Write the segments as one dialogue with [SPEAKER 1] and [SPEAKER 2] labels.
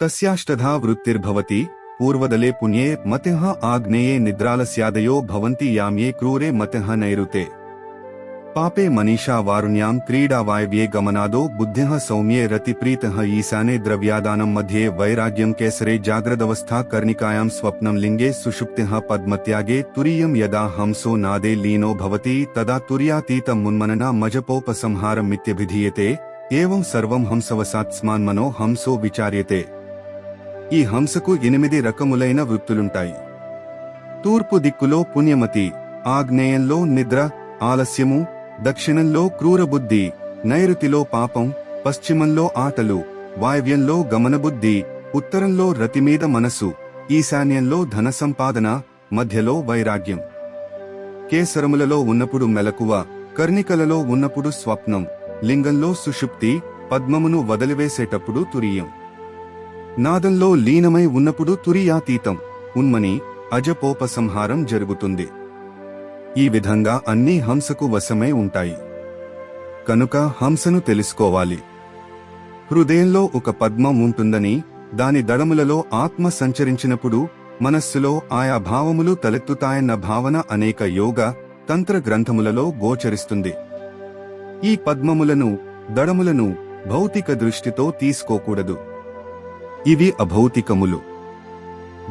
[SPEAKER 1] तस्याष्टधा वृत्तिर्भवति पूर्वदले पुण्ये मतिः आग्नेये निद्रालस्यादयो भवन्ति याम्ये क्रूरे मतिः नैऋते पापे मनीषा वारुण्यां क्रीडा वायव्ये गमनादो बुद्धिः सौम्ये रतिप्रीतः ईशाने द्रव्यादानं मध्ये वैराग्यं केसरे जाग्रदवस्था कर्णिकायां स्वप्नं लिंगे सुषुप्तिः पद्मत्यागे तुरीयं यदा हंसो नादे लीनो भवति तदा तुर्यातीतं मुन्मनना मजपोपसंहारमित्यभिधीयते एवं सर्वं हंसवसात्स्मान् मनो हंसो विचार्यते। ఈ హంసకు 8 రకములైన వృత్తులుంటాయి. తూర్పు దిక్కులో పుణ్యమతి, ఆగ్నేయంలో నిద్ర ఆలస్యము, దక్షిణంలో క్రూరబుద్ధి, నైరుతిలో పాపం, పశ్చిమంలో ఆటలు, వాయవ్యంలో గమనబుద్ధి, ఉత్తరంలో రతిమీద మనసు, ఈశాన్యంలో ధన సంపాదన, మధ్యలో వైరాగ్యం. కేసరములలో ఉన్నప్పుడు మెలకువ, కర్ణికలలో ఉన్నప్పుడు స్వప్నం, లింగంలో సుషుప్తి, పద్మమును వదిలివేసేటప్పుడు తురీయం. నాదంలో లీనమై ఉన్నప్పుడు తురీయాతీతం, ఉన్మని, అజపోపసంహారం జరుగుతుంది. ఈ విధంగా అన్నీ హంసకు వశమై ఉంటాయి. కనుక హంసను తెలుసుకోవాలి. హృదయంలో ఒక పద్మం ఉంటుందని, దాని దడములలో ఆత్మ సంచరించినప్పుడు మనస్సులో ఆయా భావములు తలెత్తుతాయన్న భావన అనేక యోగ తంత్ర గ్రంథములలో గోచరిస్తుంది. ఈ పద్మములను దడములను భౌతిక దృష్టితో తీసుకోకూడదు. ఇవి అభౌతికములు,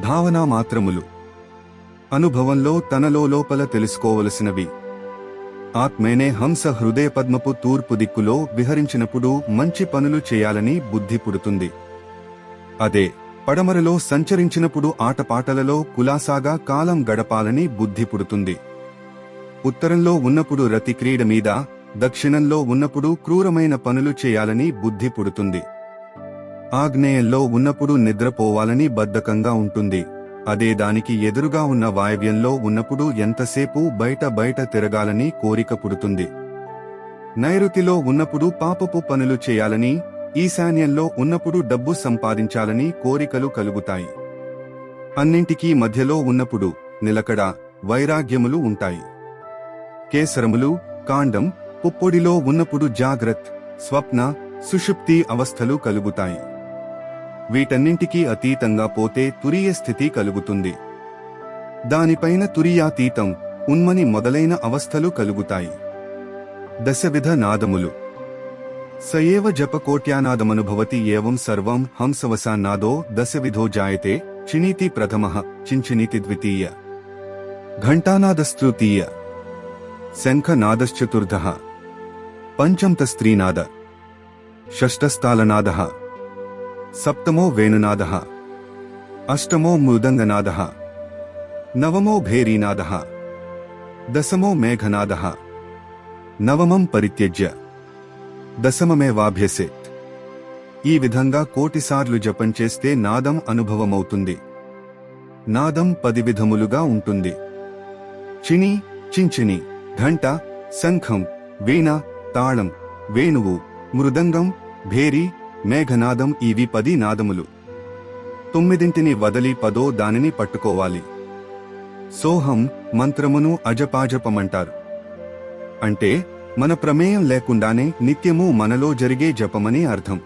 [SPEAKER 1] భావనా మాత్రములు, అనుభవంలో తనలో లోపల తెలుసుకోవలసినవి. ఆత్మేనే హంస హృదయ పద్మపు తూర్పు దిక్కులో విహరించినప్పుడు మంచి పనులు చేయాలని బుద్ధి పుడుతుంది. అదే పడమరలో సంచరించినప్పుడు ఆటపాటలలో కులాసాగా కాలం గడపాలని బుద్ధి పుడుతుంది. ఉత్తరంలో ఉన్నప్పుడు రతి క్రీడ మీద, దక్షిణంలో ఉన్నప్పుడు క్రూరమైన పనులు చేయాలని బుద్ధి పుడుతుంది. ఆగ్నేయంలో ఉన్నప్పుడు నిద్రపోవాలని బద్ధకంగా ఉంటుంది. అదే దానికి ఎదురుగా ఉన్న వాయవ్యంలో ఉన్నప్పుడు ఎంతసేపు బయట తిరగాలని కోరిక పుడుతుంది. నైరుతిలో ఉన్నప్పుడు పాపపు పనులు చేయాలని, ఈశాన్యంలో ఉన్నప్పుడు డబ్బు సంపాదించాలని కోరికలు కలుగుతాయి. అన్నింటికీ మధ్యలో ఉన్నప్పుడు నిలకడ, వైరాగ్యములు ఉంటాయి. కేసరములు, కాండం, పుప్పొడిలో ఉన్నప్పుడు జాగ్రత్, స్వప్న, సుషుప్తి అవస్థలు కలుగుతాయి. వీటన్నింటికీ అతీతంగా పోతే తురీయ స్థితి కలుగుతుంది. దానిపైన తురీయాతీతం, ఉన్మని మొదలైన అవస్థలు కలుగుతాయి. దశవిధ నాదములు. సయేవ జపకోట్యానాదమనుభవతి ఏవం సర్వం హంసవసాన్నాదో దశవిధో జాయతే. చినీతి ప్రథమః, చించినీతి ద్వితీయ, ఘంటానాదస్తృతీయ, శంఖనాదశ్చతుర్థః, పంచమః షష్ఠస్థాళనాదః, సప్తమో వేణునాదః, అష్టమో మృదంగనాదః, నవమో భేరీనాదః, దశమో మేఘనాదః, నవమం పరిత్యజ్య దశమమేవాభ్యసేత్. ఈ విధంగా కోటిసార్లు జపం చేస్తే నాదం అనుభవమవుతుంది. నాదం 10 విధములుగా ఉంటుంది. చిని, చించిని, ఘంట, శంఖం, వీణ, తాళం, వేణువు, మృదంగం, భేరి, మేఘనాదం ఇవి 10 నాదములు. 9 వదలి 10వ దానిని పట్టుకోవాలి. సోహం మంత్రమును అజపాజపమంటారు. అంటే మన ప్రమేయం లేకుండానే నిత్యము మనలో జరిగే జపమని అర్థం.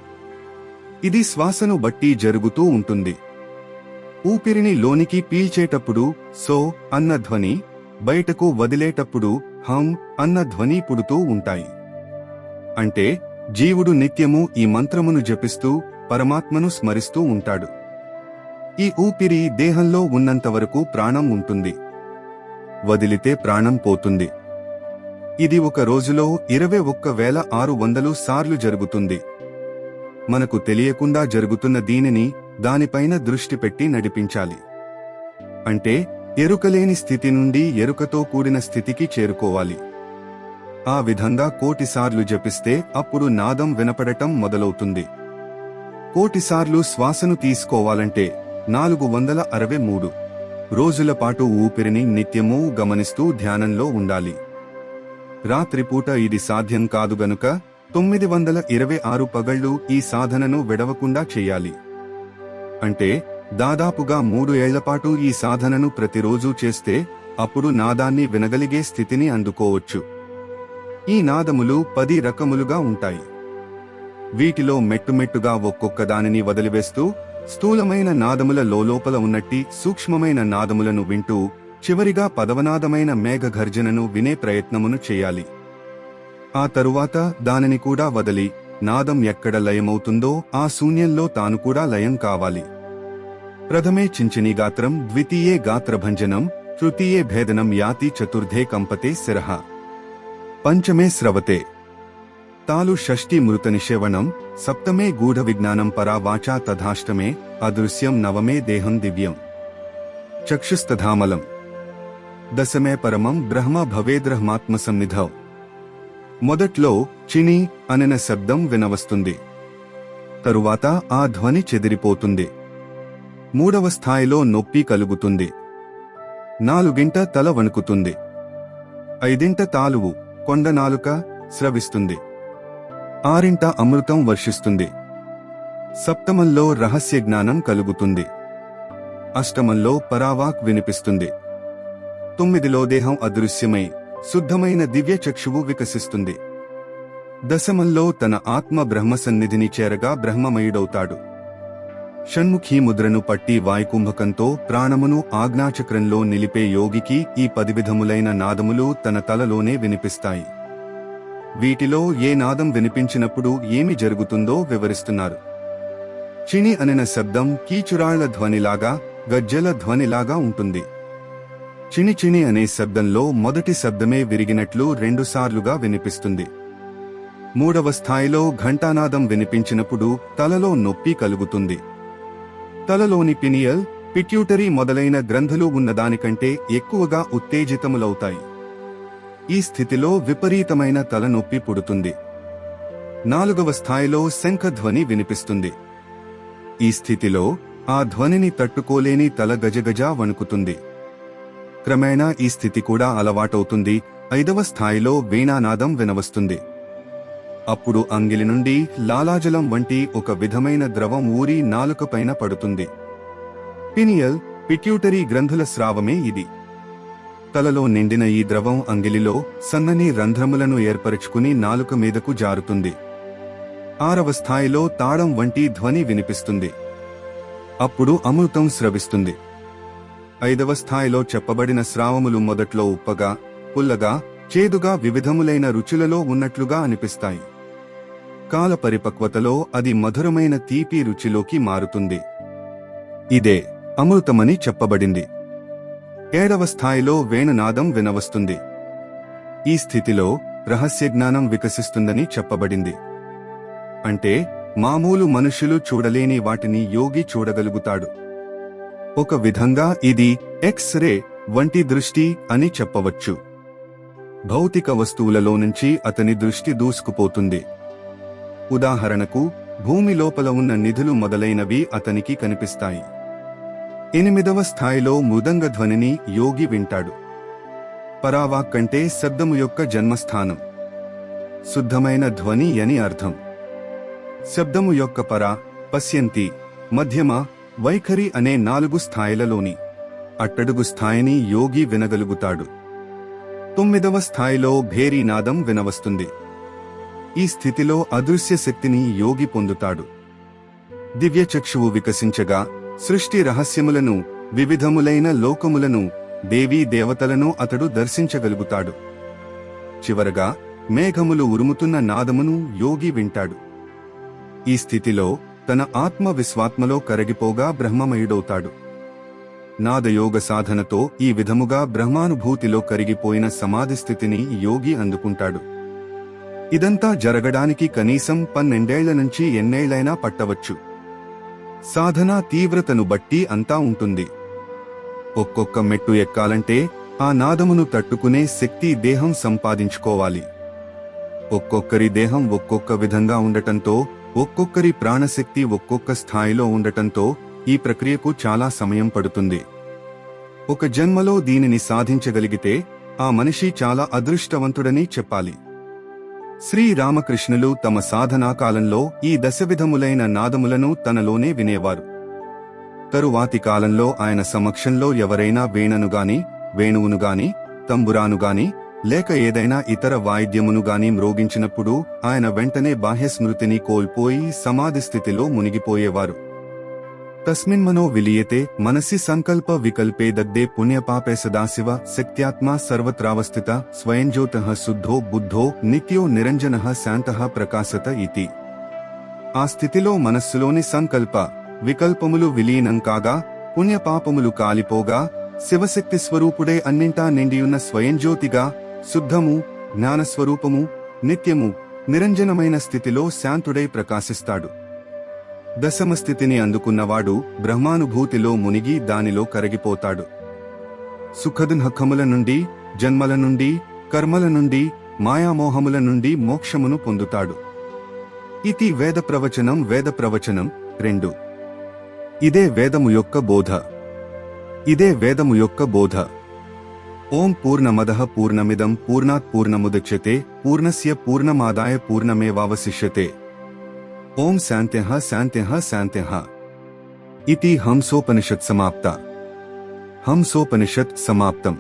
[SPEAKER 1] ఇది శ్వాసను బట్టి జరుగుతూ ఉంటుంది. ఊపిరిని లోనికి పీల్చేటప్పుడు సో అన్న ధ్వని, బయటకు వదిలేటప్పుడు హం అన్న ధ్వని పుడుతూ ఉంటాయి. అంటే జీవుడు నిత్యము ఈ మంత్రమును జపిస్తూ పరమాత్మను స్మరిస్తూ ఉంటాడు. ఈ ఊపిరి దేహంలో ఉన్నంతవరకు ప్రాణం ఉంటుంది. వదిలితే ప్రాణం పోతుంది. ఇది ఒక రోజులో 21,600 సార్లు జరుగుతుంది. మనకు తెలియకుండా జరుగుతున్న దీనిని దానిపైన దృష్టి పెట్టి నడిపించాలి. అంటే ఎరుకలేని స్థితి నుండి ఎరుకతో కూడిన స్థితికి చేరుకోవాలి. ఆ విధంగా 1,000,000 సార్లు జపిస్తే అప్పుడు నాదం వినపడటం మొదలవుతుంది. 1,000,000 సార్లు శ్వాసను తీసుకోవాలంటే 463 రోజుల పాటు ఊపిరిని నిత్యమూ గమనిస్తూ ధ్యానంలో ఉండాలి. రాత్రిపూట ఇది సాధ్యం కాదు గనుక 926 పగళ్లు ఈ సాధనను విడవకుండా చెయ్యాలి. అంటే దాదాపుగా 3 ఏళ్లపాటు ఈ సాధనను ప్రతిరోజూ చేస్తే అప్పుడు నాదాన్ని వినగలిగే స్థితిని అందుకోవచ్చు. ఈ నాదములు 10 రకములుగా ఉంటాయి. వీటిలో మెట్టుమెట్టుగా ఒక్కొక్క దానిని వదిలివేస్తూ స్థూలమైన నాదముల లోలోపల ఉన్నట్టి సూక్ష్మమైన నాదములను వింటూ చివరిగా పదవనాదమైన మేఘగర్జనను వినే ప్రయత్నమును చేయాలి. ఆ తరువాత దానిని కూడా వదలి నాదం ఎక్కడ లయమవుతుందో ఆ శూన్యంలో తాను కూడా లయం కావాలి. ప్రథమే చించిని గాత్రం, ద్వితీయే గాత్రభంజనం, తృతీయే భేదనం యాతి, చతుర్థే కంపతే శిరః, పంచమే స్రవతే తాలు, షష్ఠి మృత నిషేవణం, సప్తమే గూఢ విజ్ఞానం పరా వాచా తథాష్టమే అదృశ్యం, నవమే దేహం దివ్యం చక్షుస్తధామలం, దశమే పరమం బ్రహ్మ భవేద్రహ్మాత్మసన్నిధౌ. మొదట్లో చిని అనిన శబ్దం వినవస్తుంది. తరువాత ఆ ధ్వని చెదిరిపోతుంది. మూడవ స్థాయిలో నొప్పి కలుగుతుంది. నాలుగింట తల వణుకుతుంది. ఐదింట తాలువు కొండ నాలుక స్రవిస్తుంది. ఆరింట అమృతం వర్షిస్తుంది. సప్తమంలో రహస్య జ్ఞానం కలుగుతుంది. అష్టమంలో పరావాక్ వినిపిస్తుంది. తొమ్మిదిలో దేహం అదృశ్యమై శుద్ధమైన దివ్య చక్షువు వికసిస్తుంది. దశమంలో తన ఆత్మ బ్రహ్మసన్నిధిని చేరగా బ్రహ్మమయుడవుతాడు. షణ్ముఖీ ముద్రను పట్టి వాయుకుంభకంతో ప్రాణమును ఆజ్ఞాచక్రంలో నిలిపే యోగికి ఈ 10 విధములైన నాదములు తన తలలోనే వినిపిస్తాయి. వీటిలో ఏ నాదం వినిపించినప్పుడు ఏమి జరుగుతుందో వివరిస్తున్నారు. చిని అనిన శబ్దం కీచురాళ్ల ధ్వనిలాగా, గజ్జల ధ్వనిలాగా ఉంటుంది. చిని చిని అనే శబ్దంలో మొదటి శబ్దమే విరిగినట్లు 2 సార్లుగా వినిపిస్తుంది. మూడవ స్థాయిలో ఘంటానాదం వినిపించినప్పుడు తలలో నొప్పి కలుగుతుంది. తలలోని పినియల్, పిట్యూటరీ మొదలైన గ్రంథులు ఉన్నదానికంటే ఎక్కువగా ఉత్తేజితములవుతాయి. ఈ స్థితిలో విపరీతమైన తలనొప్పి పుడుతుంది. నాలుగవ స్థాయిలో శంఖధ్వని వినిపిస్తుంది. ఈ స్థితిలో ఆ ధ్వనిని తట్టుకోలేని తల గజగజ వణుకుతుంది. క్రమేణా ఈ స్థితి కూడా అలవాటవుతుంది. 5వ స్థాయిలో వీణానాదం వినవస్తుంది. అప్పుడు అంగిలి నుండి లాలాజలం వంటి ఒక విధమైన ద్రవం ఊరి నాలుకపైన పడుతుంది. పినియల్, పిట్యూటరీ గ్రంథుల స్రావమే ఇది. తలలో నిండిన ఈ ద్రవం అంగిలిలో సన్నని రంధ్రములను ఏర్పరచుకుని నాలుక మీదకు జారుతుంది. 6వ స్థాయిలో తాళం వంటి ధ్వని వినిపిస్తుంది. అప్పుడు అమృతం స్రవిస్తుంది. 5వ స్థాయిలో చెప్పబడిన స్రావములు మొదట్లో ఉప్పగా, పుల్లగా, చేదుగా వివిధములైన రుచులలో ఉన్నట్లుగా అనిపిస్తాయి. కాల పరిపక్వతలో అది మధురమైన తీపి రుచిలోకి మారుతుంది. ఇదే అమృతమని చెప్పబడింది. 7వ స్థాయిలో వేణునాదం వినవస్తుంది. ఈ స్థితిలో రహస్యజ్ఞానం వికసిస్తుందని చెప్పబడింది. అంటే మామూలు మనుషులు చూడలేని వాటిని యోగి చూడగలుగుతాడు. ఒక విధంగా ఇది ఎక్స్-రే వంటి దృష్టి అని చెప్పవచ్చు. భౌతిక వస్తువులలో నుంచి అతని దృష్టి దూసుకుపోతుంది. ఉదాహరణకు భూమి లోపల ఉన్న నిధులు మొదలైనవి అతనికి కనిపిస్తాయి. 8వ స్థాయిలో మృదంగ ధ్వనిని యోగి వింటాడు. పరావాక్ అంటే శబ్దము యొక్క జన్మస్థానం. శుద్ధమైన ధ్వని అని అర్థం. శబ్దము యొక్క పర, పశ్యంతి, మధ్యమ, వైఖరి అనే 4 స్థాయిలలోని అట్టడుగు స్థాయిని యోగి వినగలుగుతాడు. 9వ స్థాయిలో భేరీనాదం వినవస్తుంది. ఈ స్థితిలో అదృశ్య శక్తిని యోగి పొందుతాడు. దివ్యచక్షువు వికసించగా సృష్టి రహస్యములను, వివిధములైన లోకములను, దేవీ దేవతలను అతడు దర్శించగలుగుతాడు. చివరగా మేఘములు ఉరుముతున్న నాదమును యోగి వింటాడు. ఈ స్థితిలో తన ఆత్మ విశ్వాత్మలో కరగిపోగా బ్రహ్మమయుడవుతాడు. నాదయోగ సాధనతో ఈ విధముగా బ్రహ్మానుభూతిలో కరిగిపోయిన సమాధి స్థితిని యోగి అందుకుంటాడు. ఇదంతా జరగడానికి కనీసం 12 ఏళ్ల నుంచి ఎన్నేళ్లైనా పట్టవచ్చు. సాధనా తీవ్రతను బట్టి అంతా ఉంటుంది. ఒక్కొక్క మెట్టు ఎక్కాలంటే ఆ నాదమును తట్టుకునే శక్తి దేహం సంపాదించుకోవాలి. ఒక్కొక్కరి దేహం ఒక్కొక్క విధంగా ఉండటంతో, ఒక్కొక్కరి ప్రాణశక్తి ఒక్కొక్క స్థాయిలో ఉండటంతో ఈ ప్రక్రియకు చాలా సమయం పడుతుంది. ఒక జన్మలో దీనిని సాధించగలిగితే ఆ మనిషి చాలా అదృష్టవంతుడని చెప్పాలి. శ్రీరామకృష్ణులు తమ సాధనా కాలంలో ఈ 10 విధములైన నాదములను తనలోనే వినేవారు. తరువాతి కాలంలో ఆయన సమక్షంలో ఎవరైనా వీణనుగాని, వేణువునుగాని, తంబురానుగాని, లేక ఏదైనా ఇతర వాయిద్యమునుగాని మ్రోగించినప్పుడు ఆయన వెంటనే బాహ్యస్మృతిని కోల్పోయి సమాధి స్థితిలో మునిగిపోయేవారు. తస్మిన్మనో విలీయతే మనసి సంకల్ప వికల్పే దగ్ధే పుణ్యపాపే సదాశివ శక్త్యాత్మా సర్వత్రావస్థిత స్వయంజ్యోతః శుద్ధో బుద్ధో నిత్యో నిరంజనః శాంతః ప్రకాశత ఇతి. ఆ స్థితిలో మనస్సులోని సంకల్ప వికల్పములు విలీనం కాగా పుణ్యపాపములు కాలిపోగా శివశక్తి స్వరూపుడే అన్నింటా నిండియున్న స్వయంజ్యోతిగా శుద్ధము జ్ఞానస్వరూపము నిత్యము నిరంజనమైన స్థితిలో శాంతుడై ప్రకాశిస్తాడు. దశమ స్థితిని అందుకున్నవాడు బ్రహ్మానుభూతిలో మునిగి దానిలో కరగిపోతాడు. సుఖదుఃఖముల నుండి, జన్మల నుండి, కర్మల నుండి, మాయామోహముల నుండి మోక్షమును పొందుతాడు. ఇది వేద ప్రవచనం. 2 ఇదే వేదము యొక్క బోధ. ఇదే వేదము యొక్క బోధ. ఓం పూర్ణమదః పూర్ణమిదం పూర్ణాత్ పూర్ణముదచ్యతే పూర్ణస్య పూర్ణమాదాయ పూర్ణమేవావశిష్యతే. ఓం శాంత్యః శాంత్యః శాంత్యః. इति हंसोपनिषत् समाप्ता. हंसोपनिषत् समाप्तम्.